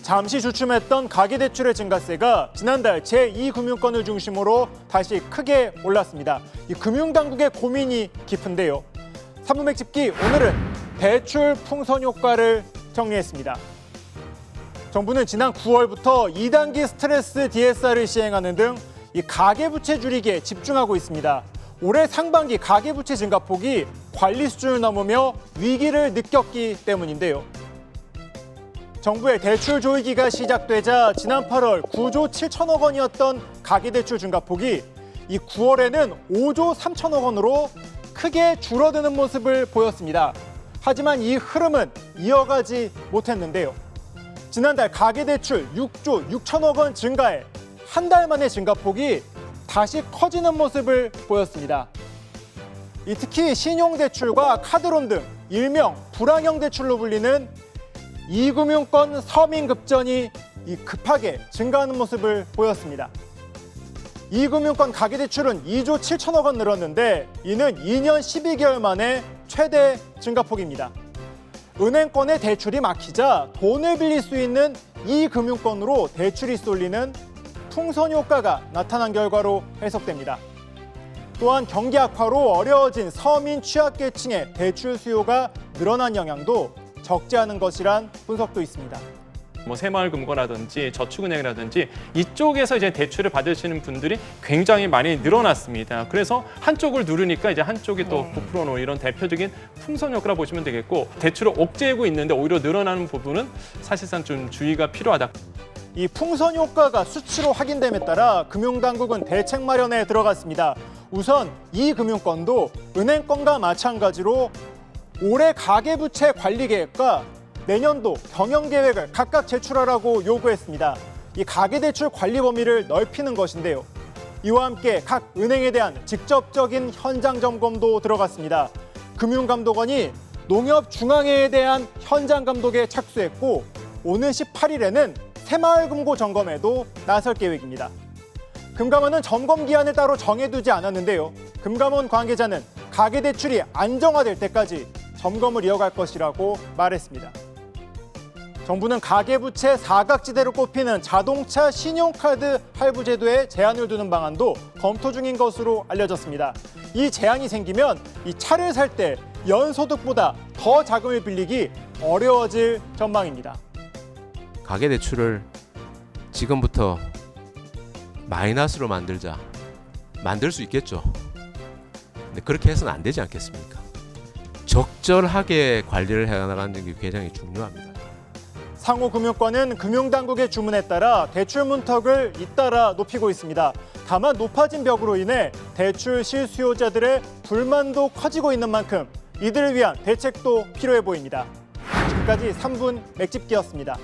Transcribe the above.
잠시 주춤했던 가계대출의 증가세가 지난달 제2금융권을 중심으로 다시 크게 올랐습니다. 이 금융당국의 고민이 깊은데요. 3부 맥집기 오늘은 대출 풍선 효과를 정리했습니다. 정부는 지난 9월부터 2단기 스트레스 DSR을 시행하는 등 이 가계부채 줄이기에 집중하고 있습니다. 올해 상반기 가계부채 증가폭이 관리 수준을 넘으며 위기를 느꼈기 때문인데요. 정부의 대출 조이기가 시작되자 지난 8월 9조 7천억 원이었던 가계대출 증가폭이 이 9월에는 5조 3천억 원으로 크게 줄어드는 모습을 보였습니다. 하지만 이 흐름은 이어가지 못했는데요. 지난달 가계대출 6조 6천억 원 증가에 한 달 만에 증가폭이 다시 커지는 모습을 보였습니다. 특히 신용대출과 카드론 등 일명 불황형 대출로 불리는 2금융권 서민급전이 급하게 증가하는 모습을 보였습니다. 2금융권 가계대출은 2조 7천억 원 늘었는데 이는 2년 12개월 만에 최대 증가폭입니다. 은행권의 대출이 막히자 돈을 빌릴 수 있는 2금융권으로 대출이 쏠리는 풍선 효과가 나타난 결과로 해석됩니다. 또한 경기 악화로 어려워진 서민 취약계층의 대출 수요가 늘어난 영향도 적지 않은 것이란 분석도 있습니다. 새마을금고라든지 저축은행이라든지 이쪽에서 이제 대출을 받으시는 분들이 굉장히 많이 늘어났습니다. 그래서 한쪽을 누르니까 이제 한쪽이 또 부풀어놓은 이런 대표적인 풍선 효과라 보시면 되겠고, 대출을 억제하고 있는데 오히려 늘어나는 부분은 사실상 좀 주의가 필요하다. 이 풍선 효과가 수치로 확인됨에 따라 금융당국은 대책 마련에 들어갔습니다. 우선 이 금융권도 은행권과 마찬가지로 올해 가계부채 관리 계획과 내년도 경영 계획을 각각 제출하라고 요구했습니다. 이 가계대출 관리 범위를 넓히는 것인데요. 이와 함께 각 은행에 대한 직접적인 현장 점검도 들어갔습니다. 금융감독원이 농협중앙회에 대한 현장 감독에 착수했고, 오는 18일에는 새마을금고 점검에도 나설 계획입니다. 금감원은 점검 기한을 따로 정해두지 않았는데요. 금감원 관계자는 가계대출이 안정화될 때까지 점검을 이어갈 것이라고 말했습니다. 정부는 가계부채 사각지대로 꼽히는 자동차 신용카드 할부 제도에 제한을 두는 방안도 검토 중인 것으로 알려졌습니다. 이 제한이 생기면 이 차를 살 때 연소득보다 더 자금을 빌리기 어려워질 전망입니다. 가계대출을 지금부터 마이너스로 만들 수 있겠죠. 근데 그렇게 해서는 안 되지 않겠습니까? 적절하게 관리를 해나가는 게 굉장히 중요합니다. 상호금융권은 금융당국의 주문에 따라 대출 문턱을 잇따라 높이고 있습니다. 다만 높아진 벽으로 인해 대출 실수요자들의 불만도 커지고 있는 만큼 이들을 위한 대책도 필요해 보입니다. 지금까지 3분 맥집기였습니다.